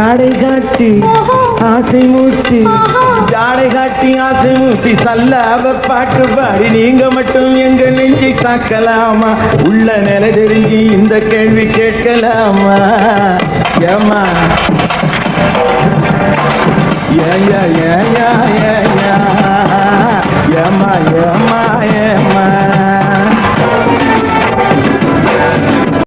ஜாடை காட்டி ஆசை மூட்டி ஜாடை காட்டி ஆசை மூட்டி சல்லாவ பாட்டு பாடி நீங்க மட்டும் எங்க நெஞ்சை தாக்கலாமா உள்ள நிலை தெரிஞ்சு இந்த கேள்வி கேட்கலாமா ஏமா ஏமா ஏமா ஏமா